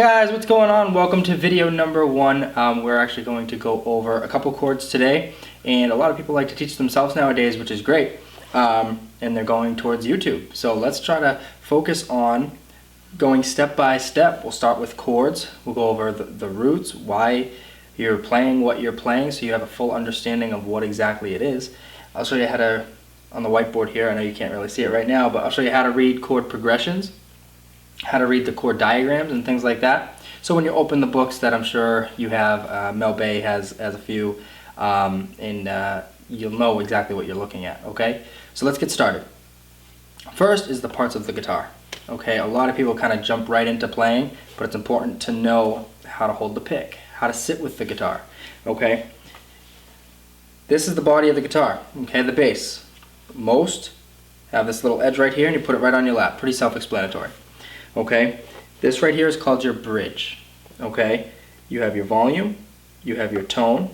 guys, what's going on? Welcome to video number 1. We're actually going to go over a couple chords today, and a lot of people like to teach themselves nowadays, which is great, and they're going towards YouTube. So let's try to focus on going step by step. We'll start with chords. We'll go over the roots, why you're playing what you're playing, so you have a full understanding of what exactly it is. I'll show you how to, on the whiteboard here, I know you can't really see it right now, but I'll show you how to read chord progressions, how to read the chord diagrams and things like that. So when you open the books that I'm sure you have, Mel Bay has a few, and you'll know exactly what you're looking at, okay? So let's get started. First is the parts of the guitar, okay? A lot of people kind of jump right into playing, but it's important to know how to hold the pick, how to sit with the guitar, okay? This is the body of the guitar, okay, the bass. Most have this little edge right here, and you put it right on your lap. Pretty self-explanatory. Okay, this right here is called your bridge. Okay, you have your volume, you have your tone,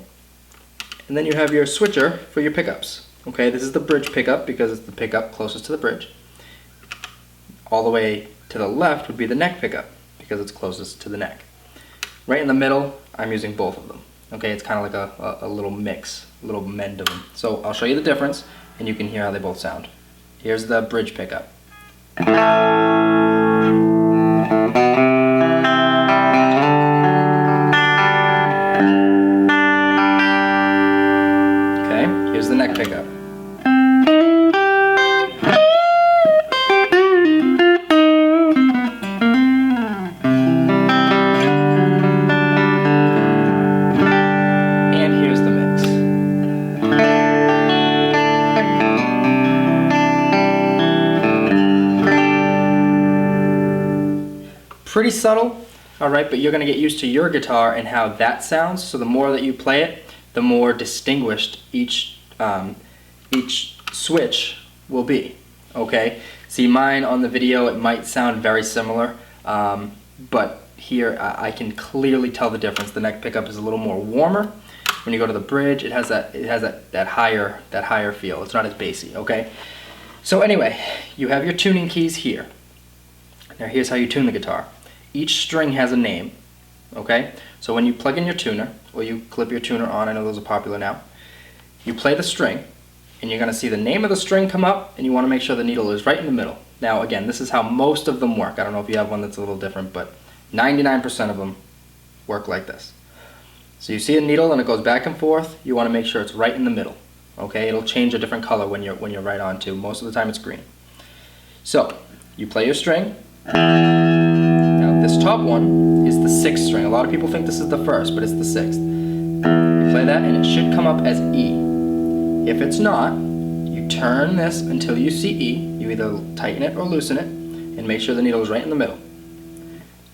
and then you have your switcher for your pickups. Okay, this is the bridge pickup because it's the pickup closest to the bridge. All the way to the left would be the neck pickup because it's closest to the neck. Right in the middle, I'm using both of them. Okay, it's kind of like a little mix, a little blend of them. So I'll show you the difference and you can hear how they both sound. Here's the bridge pickup. Here's the neck pickup. And here's the mix. Pretty subtle, alright, but you're going to get used to your guitar and how that sounds, so the more that you play it, the more distinguished each switch will be, okay? See, mine on the video, it might sound very similar, but here I can clearly tell the difference. The neck pickup is a little more warmer. When you go to the bridge, it has that higher feel. It's not as bassy, okay? So anyway, you have your tuning keys here. Now here's how you tune the guitar. Each string has a name, okay? So when you plug in your tuner, or you clip your tuner on, I know those are popular now, you play the string, and you're going to see the name of the string come up, and you want to make sure the needle is right in the middle. Now again, this is how most of them work. I don't know if you have one that's a little different, but 99% of them work like this. So you see a needle and it goes back and forth, you want to make sure it's right in the middle. Okay, it'll change a different color when you're right on to. Most of the time it's green. So, you play your string. Now this top one is the 6th string. A lot of people think this is the 1st, but it's the 6th. You play that and it should come up as E. If it's not, you turn this until you see E. You either tighten it or loosen it and make sure the needle is right in the middle.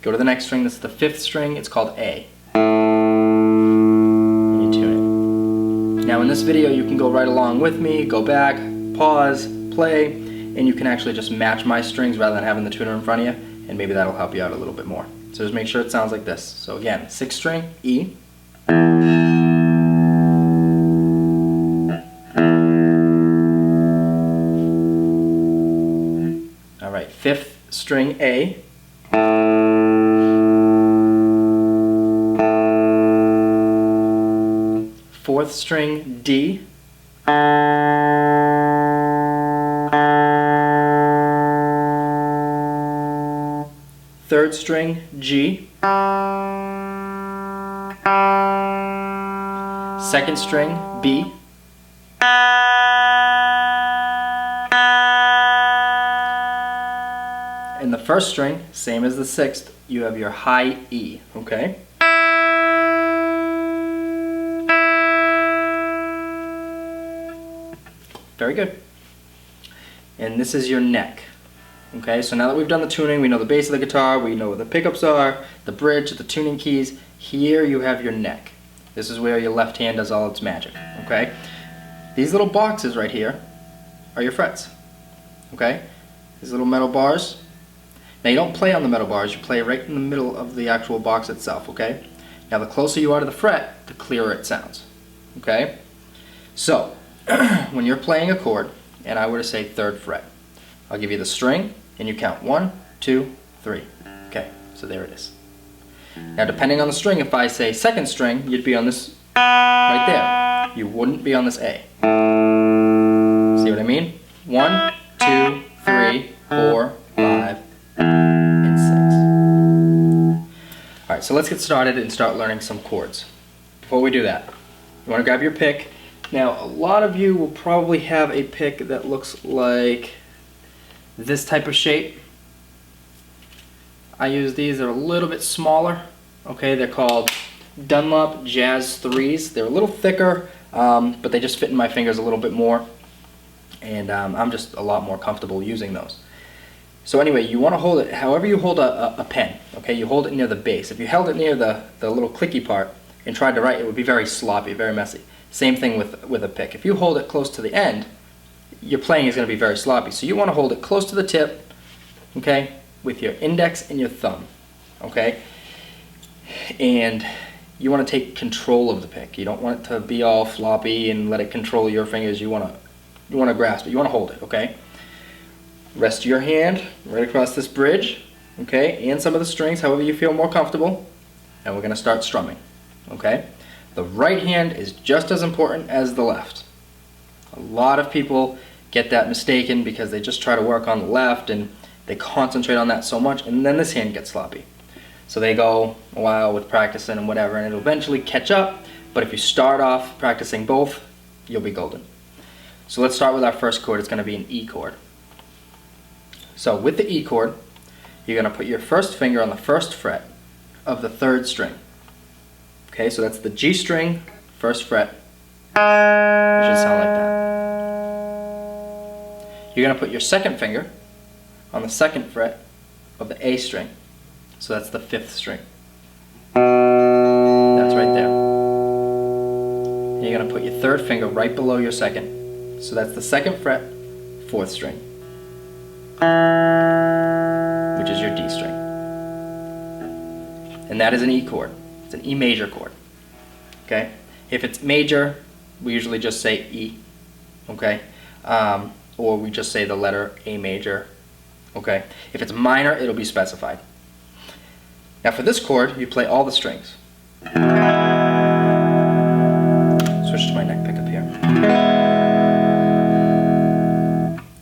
Go to the next string. This is the 5th string. It's called A. And you tune it. Now in this video you can go right along with me, go back, pause, play, and you can actually just match my strings rather than having the tuner in front of you, and maybe that'll help you out a little bit more. So just make sure it sounds like this. So again, 6th string, E. Alright, 5th string, A. 4th string, D. 3rd string, G. 2nd string, B. And the 1st string, same as the 6th, you have your high E, okay? Very good. And this is your neck. Okay, so now that we've done the tuning, we know the bass of the guitar, we know where the pickups are, the bridge, the tuning keys. Here you have your neck. This is where your left hand does all its magic, okay? These little boxes right here are your frets, okay? These little metal bars. Now you don't play on the metal bars, you play right in the middle of the actual box itself, okay? Now the closer you are to the fret, the clearer it sounds, okay? So, when you're playing a chord, and I were to say 3rd fret, I'll give you the string, and you count 1, 2, 3. Okay, so there it is. Now depending on the string, if I say second string, you'd be on this right there. You wouldn't be on this A. See what I mean? 1, 2, 3, 4, 5, and 6. Alright, so let's get started and start learning some chords. Before we do that, you want to grab your pick. Now, a lot of you will probably have a pick that looks like this type of shape. I use these, they're a little bit smaller. Okay, they're called Dunlop Jazz 3s. They're a little thicker, but they just fit in my fingers a little bit more. And I'm just a lot more comfortable using those. So anyway, you want to hold it however you hold a pen. Okay, you hold it near the base. If you held it near the little clicky part and tried to write, it would be very sloppy, very messy. Same thing with a pick. If you hold it close to the end, your playing is going to be very sloppy. So you want to hold it close to the tip, okay, with your index and your thumb, okay? And you want to take control of the pick. You don't want it to be all floppy and let it control your fingers. You want to grasp it. You want to hold it, okay? Rest your hand right across this bridge, okay, and some of the strings, however you feel more comfortable. And we're going to start strumming, okay? The right hand is just as important as the left. A lot of people get that mistaken because they just try to work on the left and they concentrate on that so much, and then this hand gets sloppy. So they go a while with practicing and whatever, and it'll eventually catch up, but if you start off practicing both, you'll be golden. So let's start with our first chord. It's going to be an E chord. So with the E chord, you're going to put your first finger on the first fret of the third string. Okay, so that's the G string, first fret. It should sound like that. You're going to put your second finger on the second fret of the A string. So that's the fifth string. That's right there. And you're going to put your third finger right below your second. So that's the second fret, fourth string, which is your D string. And that is an E chord. It's an E major chord. Okay? If it's major, we usually just say E. Okay? Or we just say the letter A major. Okay? If it's minor, it'll be specified. Now for this chord, you play all the strings. Switch to my neck pickup here.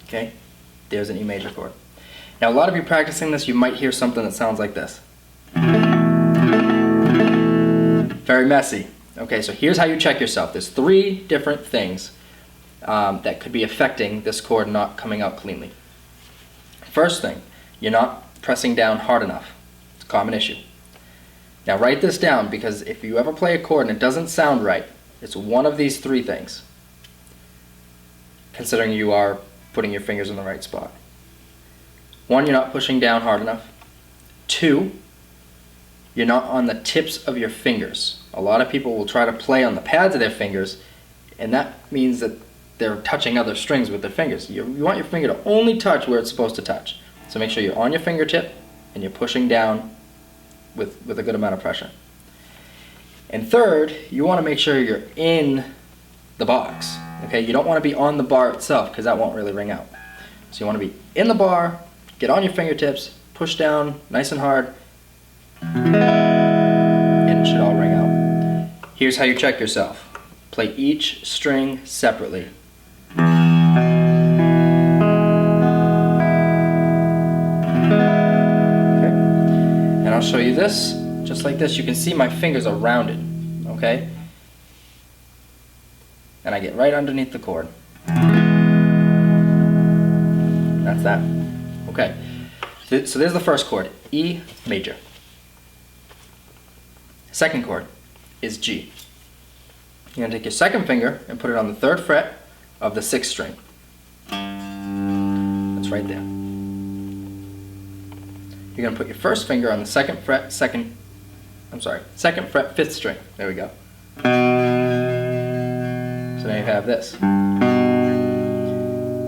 Okay? There's an E major chord. Now a lot of you practicing this, you might hear something that sounds like this. Very messy. Okay, so here's how you check yourself. There's 3 different things that could be affecting this chord not coming out cleanly. First thing, you're not pressing down hard enough. It's a common issue. Now write this down, because if you ever play a chord and it doesn't sound right, it's one of these 3 things, considering you are putting your fingers in the right spot. 1, you're not pushing down hard enough. 2, you're not on the tips of your fingers. A lot of people will try to play on the pads of their fingers, and that means that they're touching other strings with their fingers. You want your finger to only touch where it's supposed to touch. So make sure you're on your fingertip and you're pushing down with a good amount of pressure. And third, you want to make sure you're in the box. Okay, you don't want to be on the bar itself, because that won't really ring out. So you want to be in the bar, get on your fingertips, push down nice and hard, and it should all ring out. Here's how you check yourself. Play each string separately. Okay. And I'll show you this, just like this. You can see my fingers are rounded, okay? And I get right underneath the chord. That's that. Okay. So there's the first chord, E major. Second chord is G. You're going to take your second finger and put it on the third fret of the sixth string. That's right there. You're going to put your first finger on the second fret, second fret, fifth string. There we go. So now you have this.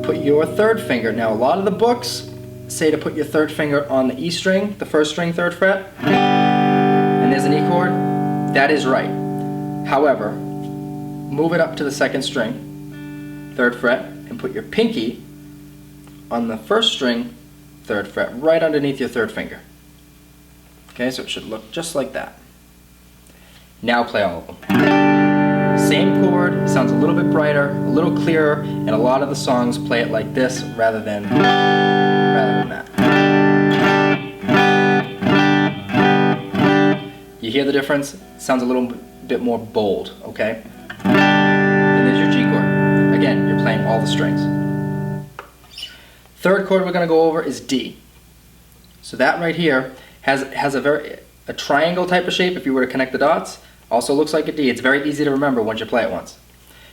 Put your third finger. Now a lot of the books say to put your third finger on the E string, the first string, third fret, and there's an E chord. That is right. However, move it up to the second string, third fret, and put your pinky on the first string, third fret, right underneath your third finger. Okay, so it should look just like that. Now play all of them. Same chord, sounds a little bit brighter, a little clearer, and a lot of the songs play it like this rather than that. You hear the difference? It sounds a little bit more bold, okay? And there's your G chord. Again, you're playing all the strings. Third chord we're going to go over is D. So that right here has a triangle type of shape if you were to connect the dots. Also looks like a D. It's very easy to remember once you play it once.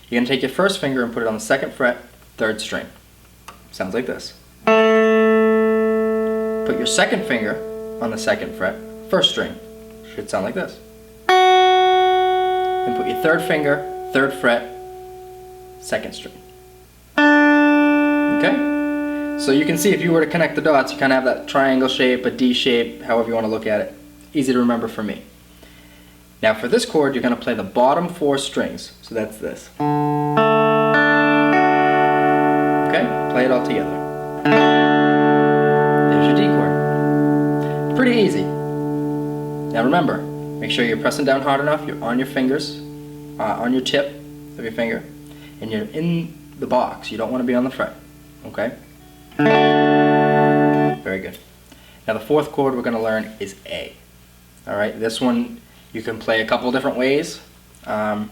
You're going to take your first finger and put it on the 2nd fret, 3rd string. Sounds like this. Put your 2nd finger on the 2nd fret, 1st string. Should sound like this. And put your 3rd finger, 3rd fret, 2nd string. Okay? So you can see if you were to connect the dots, you kind of have that triangle shape, a D shape, however you want to look at it. Easy to remember for me. Now for this chord, you're going to play the bottom 4 strings. So that's this. Okay? Play it all together. There's your D chord. Pretty easy. Now remember, make sure you're pressing down hard enough, you're on your fingers, on your tip of your finger, and you're in the box. You don't want to be on the fret. Okay? Very good. Now the 4th chord we're going to learn is A. Alright, this one you can play a couple different ways, and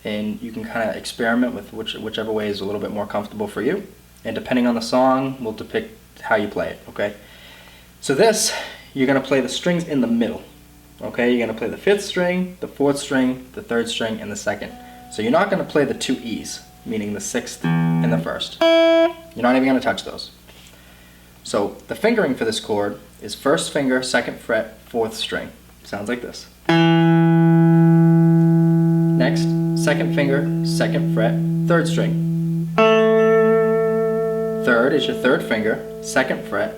you can kind of experiment with whichever way is a little bit more comfortable for you, and depending on the song will depict how you play it. Okay, so this, you're going to play the strings in the middle. Okay, you're going to play the 5th string, the 4th string, the 3rd string, and the 2nd. So you're not going to play the 2 E's, meaning the 6th and the 1st. You're not even going to touch those. So the fingering for this chord is 1st finger, 2nd fret, 4th string. Sounds like this. Next, 2nd finger, 2nd fret, 3rd string. 3rd is your 3rd finger, 2nd fret,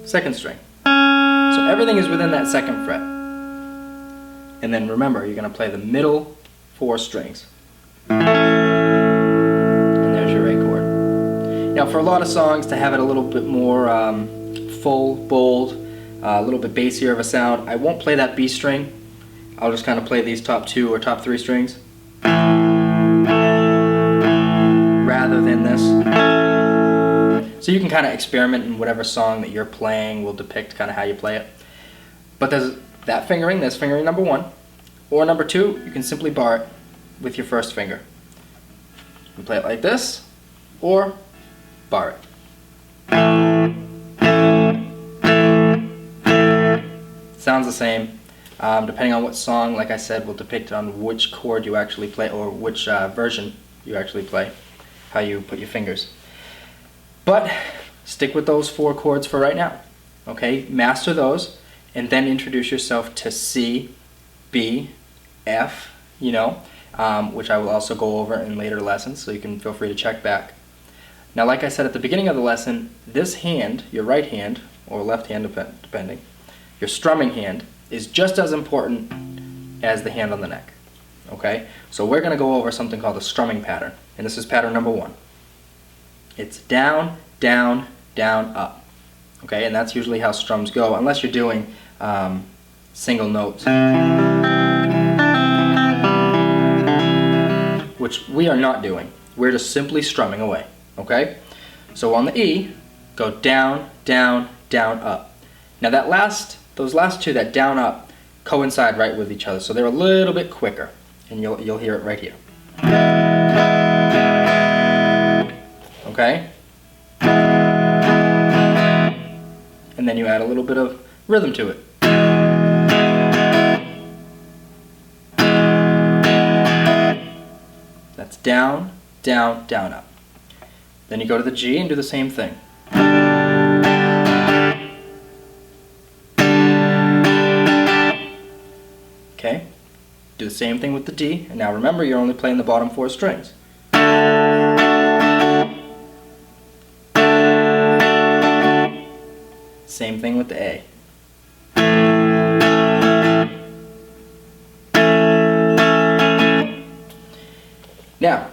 2nd string. So everything is within that 2nd fret. And then remember, you're going to play the middle 4 strings. And there's your A chord. Now for a lot of songs, to have it a little bit more full, bold, a little bit bassier of a sound, I won't play that B string. I'll just kind of play these top 2 or top 3 strings rather than this. So you can kind of experiment in whatever song that you're playing will depict kind of how you play it. But there's that fingering, there's fingering number 1. Or number 2, you can simply bar it with your 1st finger. You can play it like this, or bar it. Sounds the same. Depending on what song, like I said, will depict on which chord you actually play, or which version you actually play, how you put your fingers. But stick with those 4 chords for right now. Okay, master those, and then introduce yourself to C, B, F, which I will also go over in later lessons, so you can feel free to check back. Now, like I said at the beginning of the lesson, this hand, your right hand, or left hand depending, your strumming hand, is just as important as the hand on the neck. Okay? So we're going to go over something called the strumming pattern, and this is pattern number 1. It's down, down, down, up. Okay? And that's usually how strums go, unless you're doing single notes, which we are not doing. We're just simply strumming away. Okay? So on the E, go down, down, down, up. Now those last 2, that down, up, coincide right with each other, so they're a little bit quicker, and you'll hear it right here. Okay? And then you add a little bit of rhythm to it. That's down, down, down, up. Then you go to the G and do the same thing. Okay? Do the same thing with the D, and now remember, you're only playing the bottom 4 strings. Same thing with the A. Now,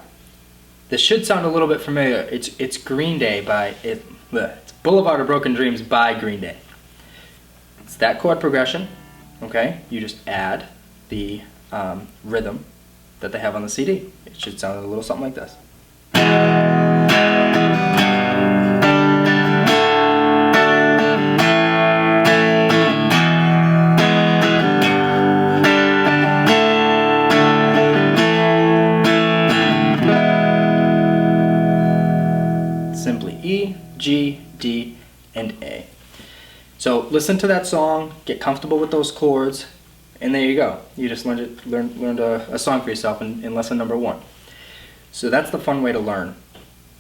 this should sound a little bit familiar. It's Green Day by it's Boulevard of Broken Dreams by Green Day. It's that chord progression, okay? You just add the rhythm that they have on the CD. It should sound a little something like this. Simply E, G, D, and A. So listen to that song, get comfortable with those chords, and there you go. You just learned a song for yourself in lesson number 1. So that's the fun way to learn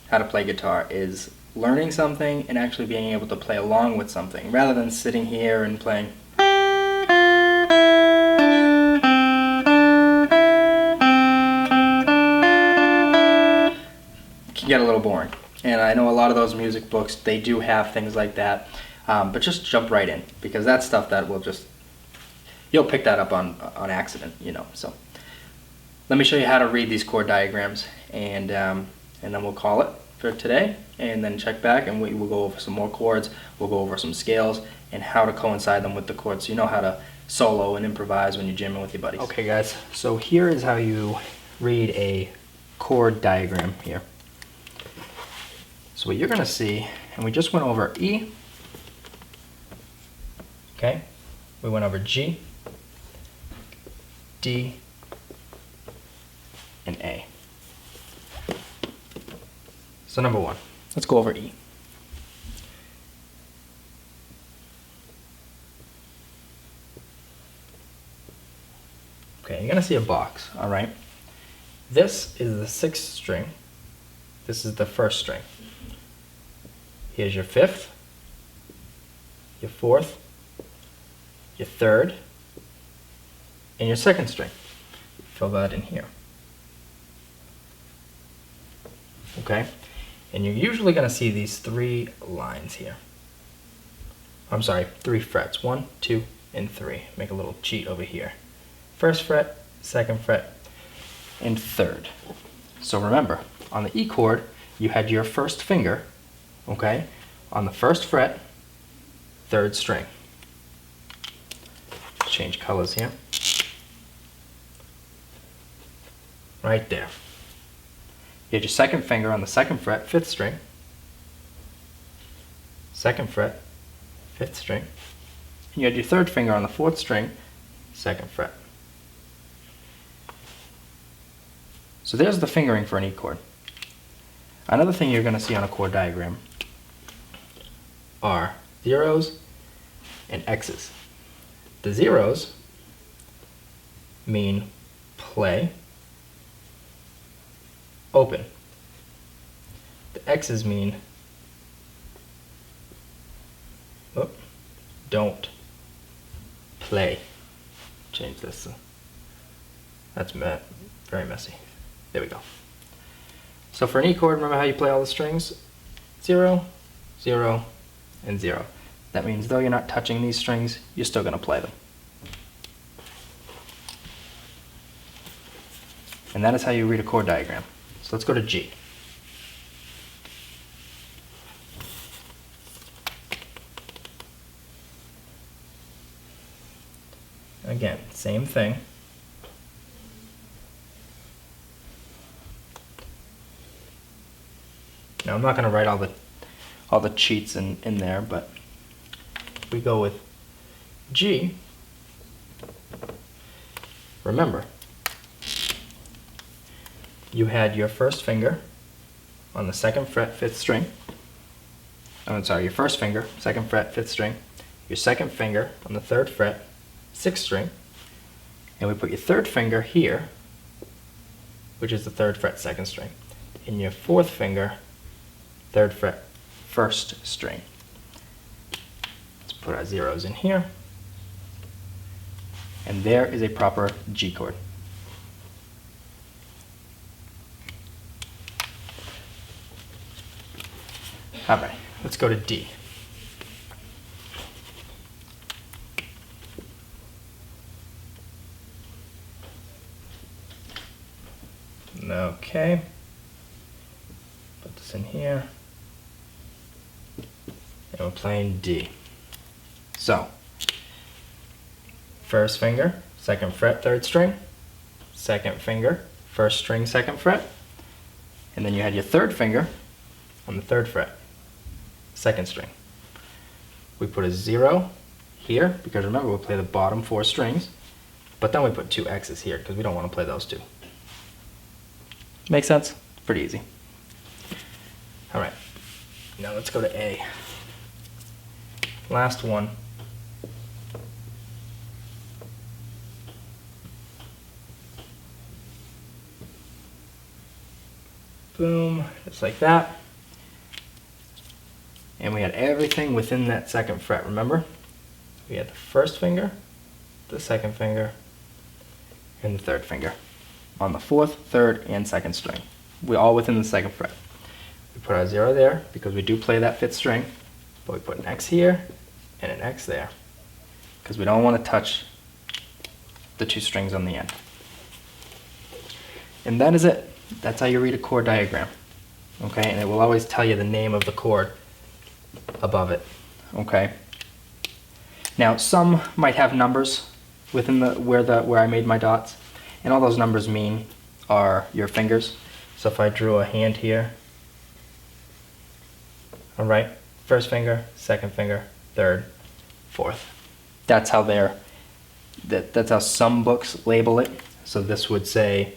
how to play guitar, is learning something and actually being able to play along with something, rather than sitting here and playing. It can get a little boring. And I know a lot of those music books, they do have things like that, but just jump right in, because that's stuff that will just, you'll pick that up on accident, you know. So let me show you how to read these chord diagrams, and then we'll call it for today, and then check back and we'll go over some more chords, we'll go over some scales, and how to coincide them with the chords, so you know how to solo and improvise when you're jamming with your buddies. Okay guys, so here is how you read a chord diagram here. So what you're going to see, and we just went over E, okay, we went over G, D, and A. So number 1, let's go over E. Okay, you're going to see a box, all right? This is the 6th string. This is the 1st string. Here's your 5th, your 4th, your 3rd, and your 2nd string. Fill that in here. Okay? And you're usually going to see these 3 lines here. I'm sorry, 3 frets. 1, 2, and 3. Make a little cheat over here. 1st fret, 2nd fret, and 3rd. So remember, on the E chord, you had your 1st finger, okay, on the 1st fret, 3rd string. Change colors here. Right there. You had your 2nd finger on the 2nd fret, 5th string. 2nd fret, 5th string. And you had your 3rd finger on the 4th string, 2nd fret. So there's the fingering for an E chord. Another thing you're going to see on a chord diagram are zeros and X's. The zeros mean play, open. The X's mean don't play. Change this. That's very messy. There we go. So for an E chord, remember how you play all the strings? 0, 0, and 0. That means though you're not touching these strings, you're still going to play them. And that is how you read a chord diagram. So let's go to G. Again, same thing. Now I'm not going to write all the cheats in there, but we go with G. Remember, you had your 1st finger on the 2nd fret, 5th string. I'm sorry, your 1st finger, 2nd fret, 5th string. Your 2nd finger on the 3rd fret, 6th string. And we put your 3rd finger here, which is the 3rd fret, 2nd string. And your 4th finger, 3rd fret, 1st string. Let's put our zeros in here. And there is a proper G chord. Alright, let's go to D. Okay. Put this in here. And we're playing D. So, first finger, second fret, third string, second finger, first string, second fret, and then you had your third finger on the third fret, second string. We put a 0 here, because remember we'll play the bottom 4 strings, but then we put 2 X's here, because we don't want to play those 2. Make sense? Pretty easy. Alright, now let's go to A. Last one. Boom, just like that. And we had everything within that second fret, remember? We had the first finger, the second finger, and the third finger on the fourth, third, and second string. We're all within the second fret. We put our 0 there because we do play that 5th string, but we put an X here and an X there because we don't want to touch the 2 strings on the end. And that is it. That's how you read a chord diagram. Okay, and it will always tell you the name of the chord above it. Okay. Now some might have numbers within where I made my dots, and all those numbers mean are your fingers. So if I drew a hand here, all right, first finger, second finger, third, fourth. That's how that's how some books label it. So this would say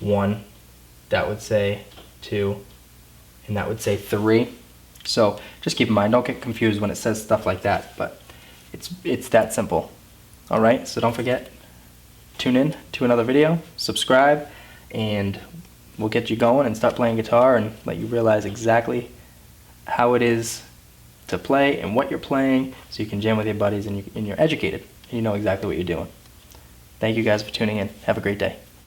1, that would say 2, and that would say 3. So just keep in mind, don't get confused when it says stuff like that, but it's that simple. All right, so don't forget, tune in to another video, subscribe, and we'll get you going and start playing guitar and let you realize exactly how it is to play and what you're playing, so you can jam with your buddies and you're educated and you know exactly what you're doing. Thank you guys for tuning in. Have a great day.